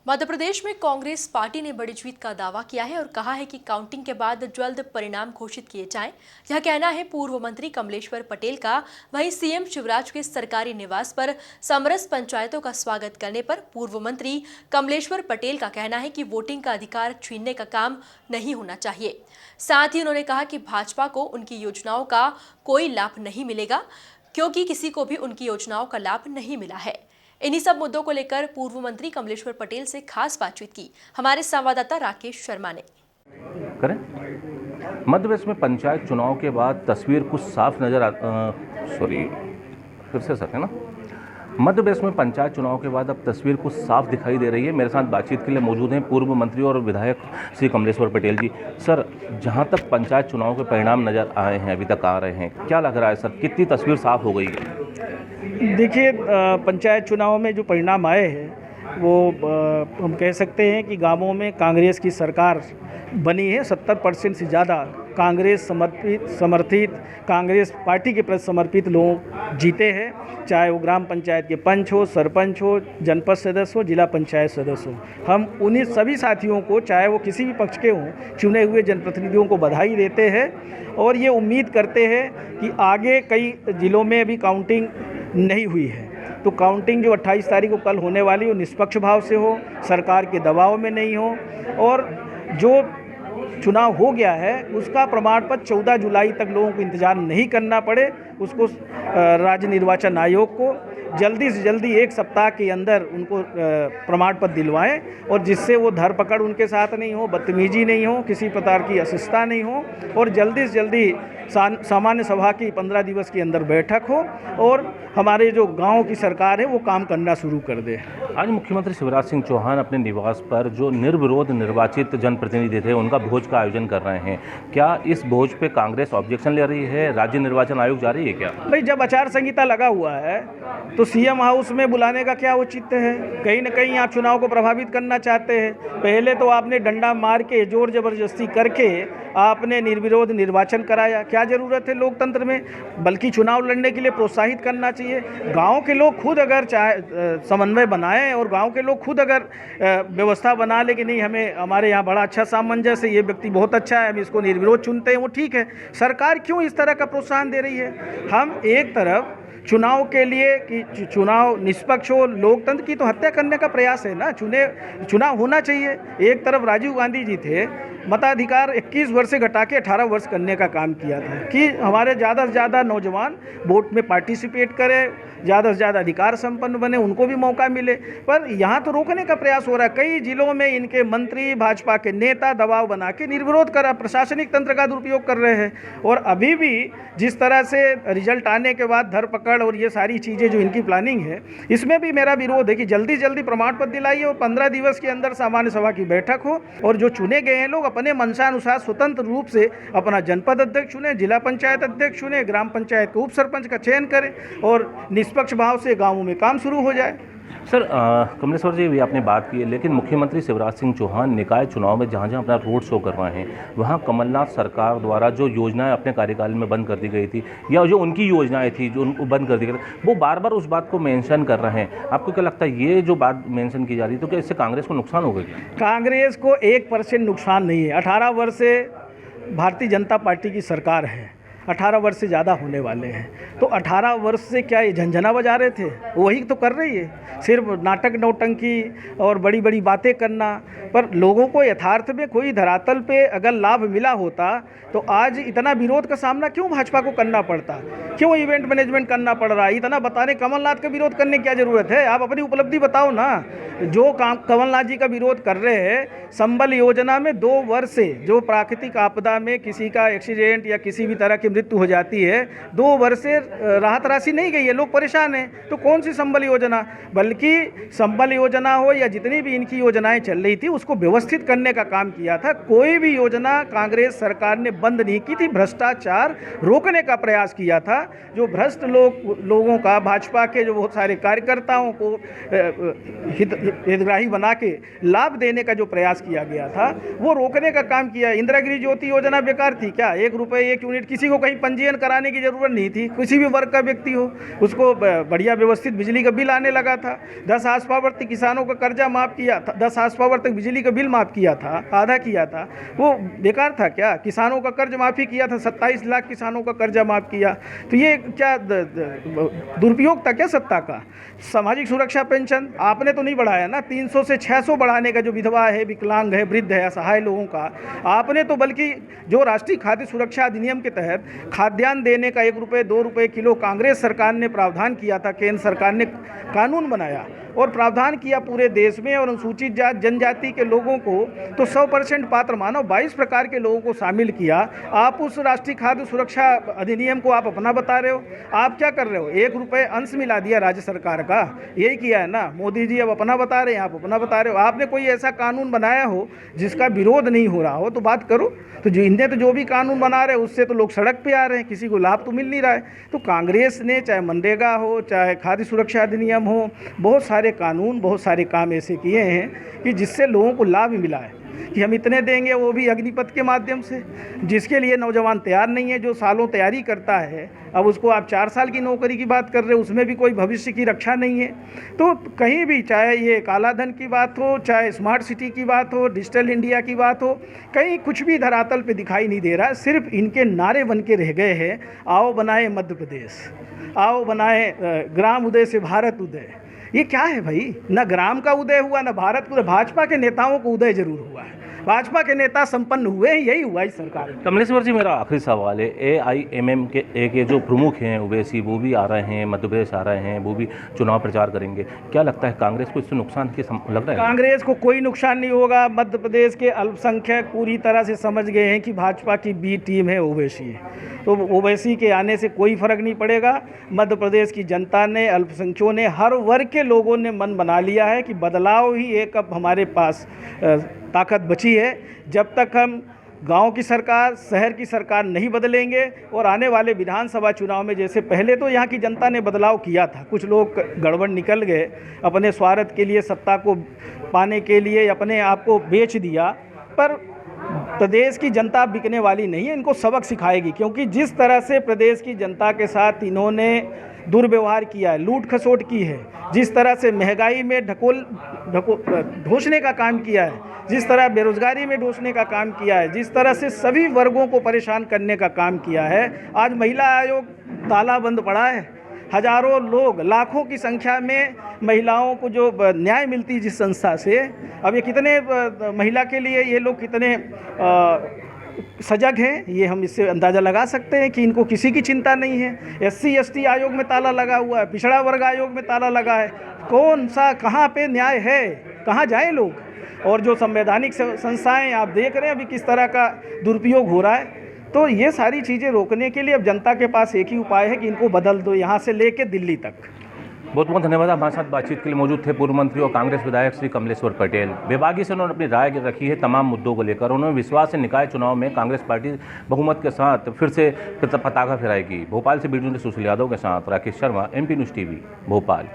मध्य प्रदेश में कांग्रेस पार्टी ने बड़ी जीत का दावा किया है और कहा है कि काउंटिंग के बाद जल्द परिणाम घोषित किए जाएं। यह कहना है पूर्व मंत्री कमलेश्वर पटेल का। वहीं सीएम शिवराज के सरकारी निवास पर समरस पंचायतों का स्वागत करने पर पूर्व मंत्री कमलेश्वर पटेल का कहना है कि वोटिंग का अधिकार छीनने का काम नहीं होना चाहिए। साथ ही उन्होंने कहा कि भाजपा को उनकी योजनाओं का कोई लाभ नहीं मिलेगा, क्योंकि किसी को भी उनकी योजनाओं का लाभ नहीं मिला है। इन्हीं सब मुद्दों को लेकर पूर्व मंत्री कमलेश्वर पटेल से खास बातचीत की हमारे संवाददाता राकेश शर्मा ने। मध्य प्रदेश में पंचायत चुनाव के बाद तस्वीर कुछ साफ नजर मध्य प्रदेश में पंचायत चुनाव के बाद अब तस्वीर कुछ साफ दिखाई दे रही है। मेरे साथ बातचीत के लिए मौजूद हैं पूर्व मंत्री और विधायक श्री कमलेश्वर पटेल जी। सर, जहां तक पंचायत चुनाव के परिणाम नजर आए हैं, अभी तक आ रहे हैं, क्या लग रहा है सर, कितनी तस्वीर साफ हो गई है? देखिए, पंचायत चुनाव में जो परिणाम आए हैं वो हम कह सकते हैं कि गांवों में कांग्रेस की सरकार बनी है। 70% से ज़्यादा कांग्रेस समर्थित कांग्रेस पार्टी के प्रति समर्पित लोग जीते हैं, चाहे वो ग्राम पंचायत के पंच हो, सरपंच हो, जनपद सदस्य हो, जिला पंचायत सदस्य हो। हम उन्हीं सभी साथियों को, चाहे वो किसी भी पक्ष के हों, चुने हुए जनप्रतिनिधियों को बधाई देते हैं और ये उम्मीद करते हैं कि आगे कई जिलों में अभी काउंटिंग नहीं हुई है, तो काउंटिंग जो 28 तारीख को कल होने वाली, वो निष्पक्ष भाव से हो, सरकार के दबाव में नहीं हो, और जो चुनाव हो गया है उसका प्रमाण पत्र 14 जुलाई तक लोगों को इंतजार नहीं करना पड़े। उसको राज्य निर्वाचन आयोग को जल्दी से जल्दी 1 सप्ताह के अंदर उनको प्रमाण पत्र दिलवाएं, और जिससे वो धरपकड़ उनके साथ नहीं हो, बदतमीजी नहीं हो, किसी प्रकार की अशिष्टता नहीं हो, और जल्दी से जल्दी सामान्य सभा की 15 दिवस के अंदर बैठक हो और हमारे जो गांव की सरकार है वो काम करना शुरू कर दे। आज मुख्यमंत्री शिवराज सिंह चौहान अपने निवास पर जो निर्विरोध निर्वाचित जनप्रतिनिधि थे उनका भोज का आयोजन कर रहे हैं। क्या इस भोज पे कांग्रेस ऑब्जेक्शन ले रही है? राज्य निर्वाचन आयोग जा रही है क्या? भाई, जब आचार संहिता लगा हुआ है तो सीएम हाउस में बुलाने का क्या औचित्य है? कहीं ना कहीं आप चुनाव को प्रभावित करना चाहते हैं। पहले तो आपने डंडा मार के, जोर जबरदस्ती करके आपने निर्विरोध निर्वाचन कराया। क्या ज़रूरत है लोकतंत्र में? बल्कि चुनाव लड़ने के लिए प्रोत्साहित करना चाहिए। गांव के लोग खुद अगर चाहे समन्वय बनाएं और गांव के लोग खुद अगर व्यवस्था बना ले कि नहीं, हमारे यहाँ बड़ा अच्छा सामंजस्य है, ये व्यक्ति बहुत अच्छा है, हम इसको निर्विरोध चुनते हैं, वो ठीक है। सरकार क्यों इस तरह का प्रोत्साहन दे रही है? हम एक तरफ चुनाव के लिए कि चुनाव निष्पक्ष हो, लोकतंत्र की तो हत्या करने का प्रयास है ना। चुनाव होना चाहिए। एक तरफ राजीव गांधी जी थे, मताधिकार 21 वर्ष से घटा के 18 वर्ष करने का काम किया था कि हमारे ज़्यादा से ज़्यादा नौजवान वोट में पार्टिसिपेट करें, ज़्यादा से ज़्यादा अधिकार संपन्न बने, उनको भी मौका मिले। पर यहाँ तो रोकने का प्रयास हो रहा है। कई जिलों में इनके मंत्री, भाजपा के नेता दबाव बना के निर्विरोध करा, प्रशासनिक तंत्र का दुरुपयोग कर रहे हैं। और अभी भी जिस तरह से रिजल्ट आने के बाद धरपकड़ और ये सारी चीज़ें जो इनकी प्लानिंग है, इसमें भी मेरा विरोध है कि जल्दी से जल्दी प्रमाण पत्र दिलाइए और 15 दिवस के अंदर सामान्य सभा की बैठक हो, और जो चुने गए हैं लोग अपने मनसानुसार स्वतंत्र रूप से अपना जनपद अध्यक्ष चुने, जिला पंचायत अध्यक्ष चुने, ग्राम पंचायत के उप सरपंच का चयन करें और निष्पक्ष भाव से गाँवों में काम शुरू हो जाए। सर, कमलेश्वर जी भी आपने बात की है, लेकिन मुख्यमंत्री शिवराज सिंह चौहान निकाय चुनाव में जहां जहां अपना रोड शो कर रहे हैं, वहां कमलनाथ सरकार द्वारा जो योजनाएं अपने कार्यकाल में बंद कर दी गई थी, या जो उनकी योजनाएं थी जो उनको बंद कर दी गई, वो बार बार उस बात को मेंशन कर रहे हैं। आपको क्या लगता है ये जो बात मेंशन की जा रही है, तो क्या इससे कांग्रेस को नुकसान होगा? कांग्रेस को 1% नुकसान नहीं है। 18 वर्ष से भारतीय जनता पार्टी की सरकार है, 18 वर्ष से ज़्यादा होने वाले हैं, तो 18 वर्ष से क्या ये झंझना बजा रहे थे? वही तो कर रही है, सिर्फ नाटक नौटंकी और बड़ी बड़ी बातें करना। पर लोगों को यथार्थ में कोई धरातल पे अगर लाभ मिला होता तो आज इतना विरोध का सामना क्यों भाजपा को करना पड़ता? क्यों इवेंट मैनेजमेंट करना पड़ रहा है? इतना बताने कमलनाथ का विरोध करने की क्या ज़रूरत है? आप अपनी उपलब्धि बताओ ना। जो काम कमलनाथ जी का विरोध कर रहे हैं, संबल योजना में 2 वर्ष से जो प्राकृतिक आपदा में किसी का एक्सीडेंट या किसी भी तरह की मृत्यु हो जाती है, 2 वर्ष से राहत राशि नहीं गई है, लोग परेशान हैं। तो कौन सी संबल योजना? बल्कि संबल योजना हो या जितनी भी इनकी योजनाएं चल रही थी, उसको व्यवस्थित करने का काम किया था। कोई भी योजना कांग्रेस सरकार ने बंद नहीं की थी, भ्रष्टाचार रोकने का प्रयास किया था। जो भ्रष्ट लोगों का, भाजपा के जो बहुत सारे कार्यकर्ताओं को हितग्राही बना के लाभ देने का जो प्रयास किया गया था, वो रोकने का काम किया। इंदिरा गृह ज्योति योजना बेकार थी क्या? 1 रुपये 1 यूनिट किसी को कहीं पंजीयन कराने की ज़रूरत नहीं थी। किसी भी वर्ग का व्यक्ति हो, उसको बढ़िया व्यवस्थित बिजली का बिल आने लगा था। 10 हार्स पावर तक किसानों का कर्जा माफ़ किया था, 10 हार्स पावर तक बिजली का बिल माफ़ किया था, आधा किया था। वो बेकार था क्या? किसानों का कर्ज माफ़ी किया था, 27 लाख किसानों का कर्जा माफ़ किया। तो ये क्या दुरुपयोग था क्या सत्ता का? सामाजिक सुरक्षा पेंशन आपने तो नहीं बढ़ाया ना, 300 से 600 बढ़ाने का, जो विधवा है, विकलांग है, वृद्ध है, असहाय लोगों का आपने तो, बल्कि जो राष्ट्रीय खाद्य सुरक्षा अधिनियम के तहत खाद्यान्न देने का 1 रुपये 2 रुपये किलो कांग्रेस सरकार ने प्रावधान किया था, केंद्र सरकार ने कानून बनाया और प्रावधान किया पूरे देश में, और अनुसूचित जाति जनजाति के लोगों को तो 100% पात्र मानो, 22 प्रकार के लोगों को शामिल किया। आप उस राष्ट्रीय खाद्य सुरक्षा अधिनियम को आप अपना बता रहे हो। आप क्या कर रहे हो? 1 रुपये अंश मिला दिया राज्य सरकार का, यही किया है ना मोदी जी। अब अपना बता रहे हैं, आप अपना बता रहे हो। आपने कोई ऐसा कानून बनाया हो जिसका विरोध नहीं हो रहा हो तो बात करो। तो जो भी कानून बना रहे हैं उससे तो लोग सड़क पे आ रहे हैं, किसी को लाभ तो मिल नहीं रहा है। तो कांग्रेस ने, चाहे मनरेगा हो, चाहे खाद्य सुरक्षा अधिनियम हो, बहुत सारे कानून, बहुत सारे काम ऐसे किए हैं कि जिससे लोगों को लाभ मिला है कि हम इतने देंगे, वो भी अग्निपथ के माध्यम से, जिसके लिए नौजवान तैयार नहीं है, जो सालों तैयारी करता है। अब उसको आप 4 साल की नौकरी की बात कर रहे हो, उसमें भी कोई भविष्य की रक्षा नहीं है। तो कहीं भी, चाहे ये काला धन की बात हो, चाहे स्मार्ट सिटी की बात हो, डिजिटल इंडिया की बात हो, कहीं कुछ भी धरातल पे दिखाई नहीं दे रहा। सिर्फ इनके नारे बन के रह गए हैं, आओ बनाए मध्य प्रदेश, आओ बनाए ग्राम उदय से भारत उदय। ये क्या है भाई? ना ग्राम का उदय हुआ, ना भारत उदय। भाजपा के नेताओं को उदय जरूर हुआ है, भाजपा के नेता संपन्न हुए, यही हुआ इस सरकार में। कमलेश्वर जी, मेरा आखिरी सवाल है, AIMM के जो प्रमुख हैं ओवैसी, वो भी आ रहे हैं, मध्य प्रदेश आ रहे हैं, वो भी चुनाव प्रचार करेंगे। क्या लगता है कांग्रेस को इससे नुकसान लग रहा है? कांग्रेस को कोई नुकसान नहीं होगा। मध्य प्रदेश के अल्पसंख्यक पूरी तरह से समझ गए हैं कि भाजपा की बी टीम है ओवैसी है, तो ओवैसी के आने से कोई फर्क नहीं पड़ेगा। मध्य प्रदेश की जनता ने, अल्पसंख्यकों ने, हर वर्ग के लोगों ने मन बना लिया है कि बदलाव ही एक अब हमारे पास ताकत बची है। जब तक हम गांव की सरकार, शहर की सरकार नहीं बदलेंगे, और आने वाले विधानसभा चुनाव में, जैसे पहले तो यहाँ की जनता ने बदलाव किया था, कुछ लोग गड़बड़ निकल गए, अपने स्वार्थ के लिए, सत्ता को पाने के लिए अपने आप को बेच दिया, पर प्रदेश की जनता बिकने वाली नहीं है, इनको सबक सिखाएगी। क्योंकि जिस तरह से प्रदेश की जनता के साथ इन्होंने दुर्व्यवहार किया है, लूट खसोट की है, जिस तरह से महंगाई में ढोसने का काम किया है, जिस तरह बेरोजगारी में ढोसने का काम किया है, जिस तरह से सभी वर्गों को परेशान करने का काम किया है, आज महिला आयोग तालाबंद पड़ा है। हजारों लोग, लाखों की संख्या में महिलाओं को जो न्याय मिलती है जिस संस्था से, अब ये कितने महिला के लिए ये लोग कितने सजग हैं, ये हम इससे अंदाज़ा लगा सकते हैं कि इनको किसी की चिंता नहीं है। SC ST आयोग में ताला लगा हुआ है, पिछड़ा वर्ग आयोग में ताला लगा है। कौन सा, कहाँ पे न्याय है? कहाँ जाएं लोग? और जो संवैधानिक संस्थाएं आप देख रहे हैं अभी किस तरह का दुरुपयोग हो रहा है। तो ये सारी चीज़ें रोकने के लिए अब जनता के पास एक ही उपाय है कि इनको बदल दो, यहाँ से लेके दिल्ली तक। बहुत बहुत धन्यवाद। हमारे साथ बातचीत के लिए मौजूद थे पूर्व मंत्री और कांग्रेस विधायक श्री कमलेश्वर पटेल। बेबाकी से उन्होंने अपनी राय रखी है तमाम मुद्दों को लेकर। उन्होंने विश्वास है निकाय चुनाव में कांग्रेस पार्टी बहुमत के साथ फिर से पताका फहराएगी। भोपाल से वीडियो जर्नलिस्ट सुशील यादव के साथ Rakesh Sharma, MP news TV, Bhopal.